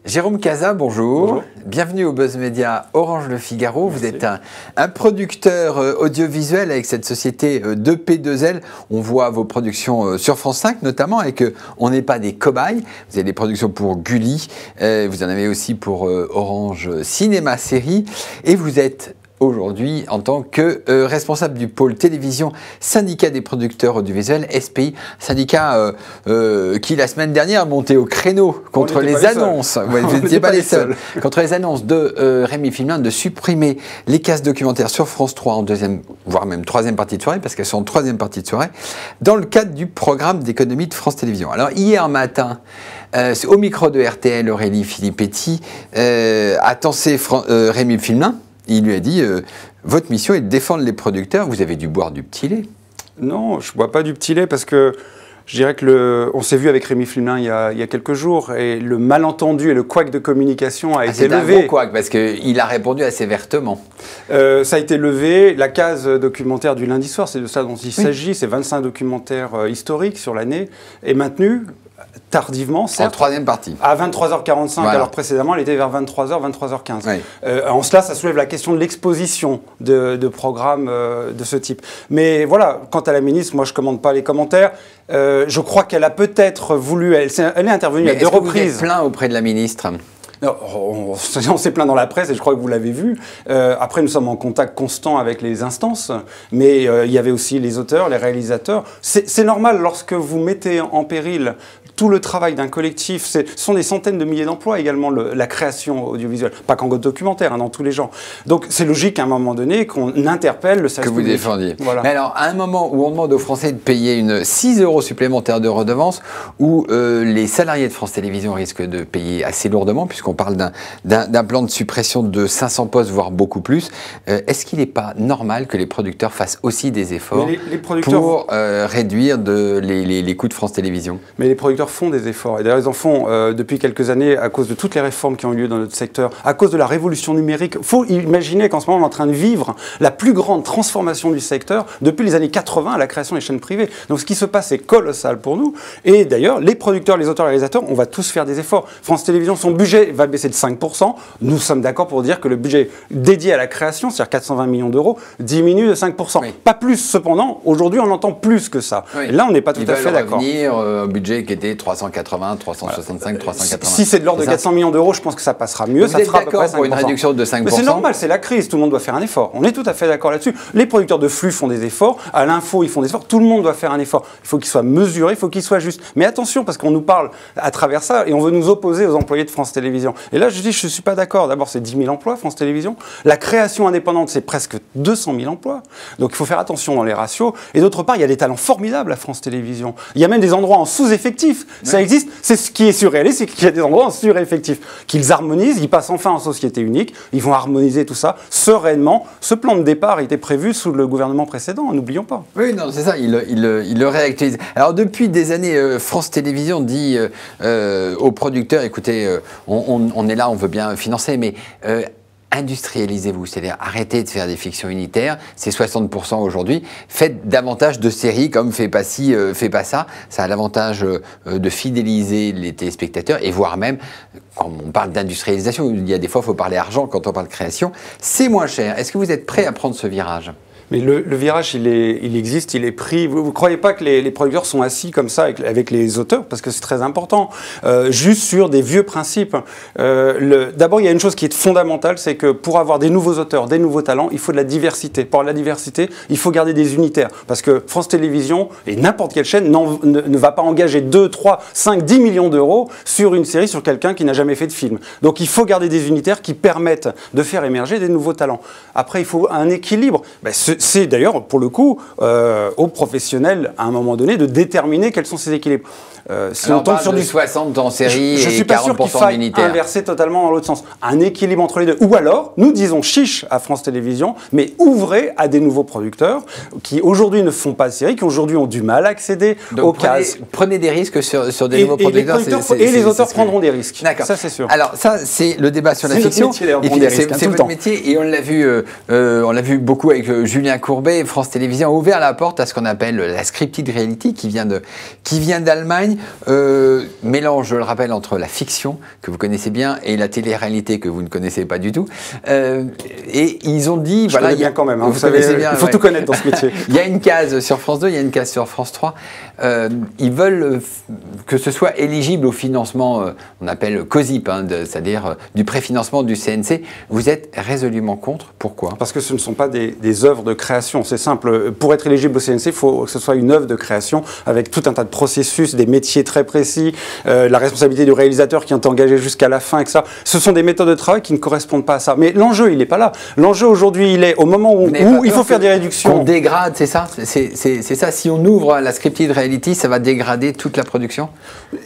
Jérôme Cazat, bonjour. Bonjour. Bienvenue au Buzz Media Orange Le Figaro. Merci. Vous êtes un producteur audiovisuel avec cette société 2P2L. On voit vos productions sur France 5 notamment, et qu'on n'est pas des cobayes. Vous avez des productions pour Gulli, vous en avez aussi pour Orange Cinéma Série, et vous êtes aujourd'hui en tant que responsable du pôle télévision syndicat des producteurs audiovisuels, SPI, syndicat qui la semaine dernière a monté au créneau contre les annonces, vous n'étiez pas les seuls, contre les annonces de Rémi Filmin de supprimer les cases documentaires sur France 3 en deuxième, voire même troisième partie de soirée, parce qu'elles sont en troisième partie de soirée, dans le cadre du programme d'économie de France Télévisions. Alors hier matin, au micro de RTL, Aurélie Filippetti a tensé Rémi Filmin. Il lui a dit, votre mission est de défendre les producteurs, vous avez dû boire du petit lait. Non, je ne bois pas du petit lait parce que je dirais que on s'est vu avec Rémi Filmin il y a quelques jours, et le malentendu et le couac de communication a été levé. C'est un gros couac parce qu'il a répondu assez vertement. Ça a été levé. La case documentaire du lundi soir, c'est de ça dont il s'agit, c'est 25 documentaires historiques sur l'année, est maintenue. Tardivement, certes. En troisième partie. À 23h45, voilà. Alors précédemment, elle était vers 23h, 23h15. Oui. En cela, ça soulève la question de l'exposition de programmes de ce type. Mais voilà, quant à la ministre, moi je ne commande pas les commentaires. Je crois qu'elle a peut-être voulu... Elle est intervenue à deux reprises. Est-ce que vous êtes plaint auprès de la ministre ? Non, on s'est plaint dans la presse, et je crois que vous l'avez vu. Après, nous sommes en contact constant avec les instances, mais il y avait aussi les auteurs, les réalisateurs. C'est normal, lorsque vous mettez en péril tout le travail d'un collectif, ce sont des centaines de milliers d'emplois également, la création audiovisuelle, pas qu'en documentaire, dans tous les genres. Donc c'est logique à un moment donné qu'on interpelle le service public. Que vous défendiez. Voilà. Mais alors, à un moment où on demande aux Français de payer 6 € supplémentaires de redevance, où les salariés de France Télévisions risquent de payer assez lourdement, puisqu'on parle d'un plan de suppression de 500 postes, voire beaucoup plus, est-ce qu'il n'est pas normal que les producteurs fassent aussi des efforts pour réduire les coûts de France Télévisions ? Mais les producteurs font des efforts, et d'ailleurs ils en font depuis quelques années à cause de toutes les réformes qui ont eu lieu dans notre secteur, à cause de la révolution numérique. Il faut imaginer qu'en ce moment on est en train de vivre la plus grande transformation du secteur depuis les années 80 à la création des chaînes privées. Donc ce qui se passe est colossal pour nous, et d'ailleurs les producteurs, les auteurs, les réalisateurs, on va tous faire des efforts. France Télévisions, son budget va baisser de 5%, nous sommes d'accord pour dire que le budget dédié à la création, c'est-à-dire 420 millions d'euros, diminue de 5%. Oui. Pas plus cependant, aujourd'hui on entend plus que ça. Oui. Et là on n'est pas tout à fait d'accord. Il va revenir un budget qui était 380, 365, 380. Si c'est de l'ordre de 400 millions d'euros, je pense que ça passera mieux. Vous êtes d'accord pour une réduction de 5%? Mais c'est normal, c'est la crise, tout le monde doit faire un effort. On est tout à fait d'accord là-dessus. Les producteurs de flux font des efforts, à l'info ils font des efforts, tout le monde doit faire un effort. Il faut qu'il soit mesuré, il faut qu'il soit juste. Mais attention, parce qu'on nous parle à travers ça, et on veut nous opposer aux employés de France Télévisions. Et là je dis, je ne suis pas d'accord. D'abord c'est 10 000 emplois, France Télévisions. La création indépendante, c'est presque 200 000 emplois. Donc il faut faire attention dans les ratios. Et d'autre part, il y a des talents formidables à France Télévisions. Il y a même des endroits en sous-effectif. Ça existe. C'est ce qui est surréaliste, c'est qu'il y a des endroits en sur-effectif. Qu'ils harmonisent, ils passent enfin en société unique, ils vont harmoniser tout ça sereinement. Ce plan de départ était prévu sous le gouvernement précédent, n'oublions pas. Oui, non, c'est ça, il le réactualise. Alors depuis des années, France Télévisions dit aux producteurs, écoutez, on est là, on veut bien financer, mais... industrialisez-vous, c'est-à-dire arrêtez de faire des fictions unitaires, c'est 60% aujourd'hui, faites davantage de séries comme Fais pas ci, fais pas ça, ça a l'avantage de fidéliser les téléspectateurs, et voire même, quand on parle d'industrialisation, il y a des fois il faut parler argent quand on parle création, c'est moins cher. Est-ce que vous êtes prêt à prendre ce virage ? Mais le virage, il existe, il est pris. Vous ne croyez pas que les producteurs sont assis comme ça avec les auteurs, parce que c'est très important, juste sur des vieux principes. D'abord, il y a une chose qui est fondamentale, c'est que pour avoir des nouveaux auteurs, des nouveaux talents, il faut de la diversité. Pour la diversité, il faut garder des unitaires. Parce que France Télévisions, et n'importe quelle chaîne, ne va pas engager 2, 3, 5, 10 millions d'euros sur une série, sur quelqu'un qui n'a jamais fait de film. Donc il faut garder des unitaires qui permettent de faire émerger des nouveaux talents. Après, il faut un équilibre. C'est d'ailleurs, pour le coup, aux professionnels, à un moment donné, de déterminer quels sont ces équilibres. Si on tombe sur du 60 en série je et 40% suis pas sûr qu'il faille inverser totalement dans l'autre sens. Un équilibre entre les deux. Ou alors, nous disons chiche à France Télévisions, mais ouvrez à des nouveaux producteurs qui aujourd'hui ne font pas de série, qui aujourd'hui ont du mal à accéder aux cases. Prenez des risques sur des nouveaux producteurs. Et les auteurs prendront des risques. D'accord. Ça, c'est sûr. Alors, ça, c'est le débat sur la fiction. C'est votre métier, et c'est votre métier, et on l'a vu beaucoup avec Julien Julien Courbet, France Télévisions a ouvert la porte à ce qu'on appelle la scripted reality qui vient d'Allemagne. Mélange, je le rappelle, entre la fiction que vous connaissez bien et la télé-réalité que vous ne connaissez pas du tout. Et ils ont dit... Je connais bien quand même, hein, vous savez, bien, il faut tout connaître dans ce métier. Il y a une case sur France 2, il y a une case sur France 3. Ils veulent que ce soit éligible au financement, on appelle COSIP, hein, c'est-à-dire du préfinancement du CNC. Vous êtes résolument contre. Pourquoi? Parce que ce ne sont pas des œuvres de création. C'est simple. Pour être éligible au CNC, il faut que ce soit une œuvre de création avec tout un tas de processus, des métiers très précis, la responsabilité du réalisateur qui est engagé jusqu'à la fin, etc. Ce sont des méthodes de travail qui ne correspondent pas à ça. Mais l'enjeu, il n'est pas là. L'enjeu aujourd'hui, il est au moment où il faut faire des réductions. On dégrade, c'est ça? C'est ça. Si on ouvre à la scripted reality, ça va dégrader toute la production?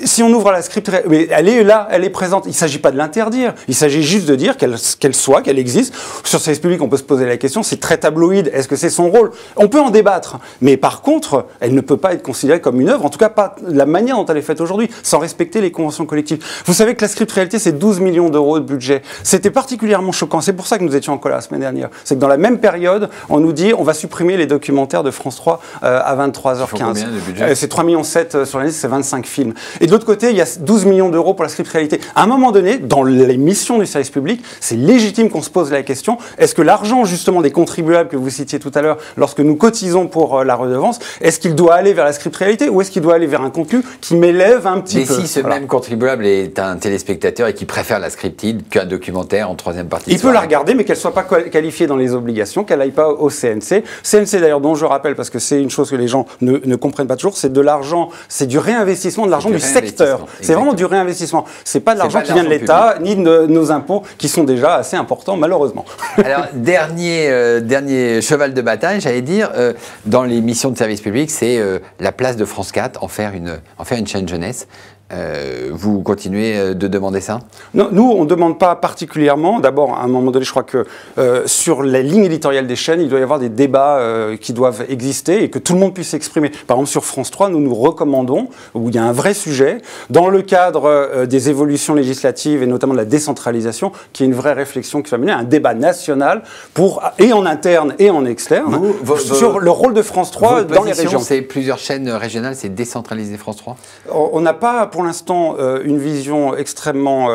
Si on ouvre à la scripted, mais elle est là, elle est présente. Il ne s'agit pas de l'interdire. Il s'agit juste de dire qu'elle existe. Sur service public, on peut se poser la question, c'est très tabloïd, est-ce que c'est son rôle? On peut en débattre, mais par contre, elle ne peut pas être considérée comme une œuvre, en tout cas pas de la manière dont elle est faite aujourd'hui, sans respecter les conventions collectives. Vous savez que la script réalité, c'est 12 millions d'euros de budget. C'était particulièrement choquant, c'est pour ça que nous étions en colère la semaine dernière. C'est que dans la même période, on nous dit, on va supprimer les documentaires de France 3 à 23h15. C'est 3,7 millions sur l'année, c'est 25 films. Et de l'autre côté, il y a 12 millions d'euros pour la script réalité. À un moment donné, dans les missions du service public, c'est légitime qu'on se pose la question, est-ce que l'argent justement des contribuables que vous citiez tout à l'heure, lorsque nous cotisons pour la redevance, est-ce qu'il doit aller vers la script réalité ou est-ce qu'il doit aller vers un contenu qui m'élève un petit peu? Mais si ce même contribuable est un téléspectateur et qui préfère la scripted qu'un documentaire en troisième partie de soirée, il peut la regarder, mais qu'elle ne soit pas qualifiée dans les obligations, qu'elle n'aille pas au CNC. CNC d'ailleurs, dont je rappelle, parce que c'est une chose que les gens ne comprennent pas toujours, c'est de l'argent, c'est du réinvestissement de l'argent du secteur. C'est vraiment du réinvestissement. C'est pas de l'argent qui vient de l'État, ni de nos impôts, qui sont déjà assez importants, malheureusement. Alors, dernier cheval de bataille, j'allais dire, dans les missions de service public, c'est la place de France 4, en faire une chaîne jeunesse. Vous continuez de demander ça? Non, nous, on ne demande pas particulièrement. D'abord, à un moment donné, je crois que sur la ligne éditoriale des chaînes, il doit y avoir des débats qui doivent exister et que tout le monde puisse s'exprimer. Par exemple, sur France 3, nous recommandons, où il y a un vrai sujet, dans le cadre des évolutions législatives et notamment de la décentralisation, qu'il y ait une vraie réflexion qui soit menée, un débat national et en interne et en externe, sur le rôle de France 3 dans les régions. C'est plusieurs chaînes régionales, c'est décentraliser France 3? On n'a pas pour l'instant une vision extrêmement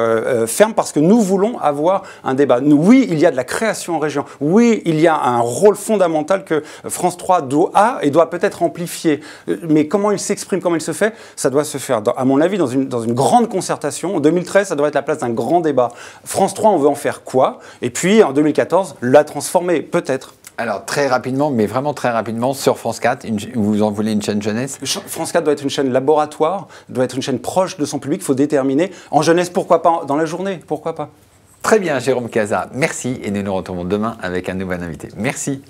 ferme parce que nous voulons avoir un débat. Oui, il y a de la création en région. Oui, il y a un rôle fondamental que France 3 a et doit peut-être amplifier. Mais comment il s'exprime, comment il se fait, ça doit se faire, à mon avis, dans une grande concertation. En 2013, ça doit être la place d'un grand débat. France 3, on veut en faire quoi? Et puis, en 2014, la transformer, peut-être. Alors, très rapidement, mais vraiment très rapidement, sur France 4, vous en voulez une chaîne jeunesse? France 4 doit être une chaîne laboratoire, doit être une chaîne proche de son public. Il faut déterminer. En jeunesse, pourquoi pas? Dans la journée, pourquoi pas? Très bien, Jérôme Cazat. Merci. Et nous nous retrouvons demain avec un nouvel invité. Merci.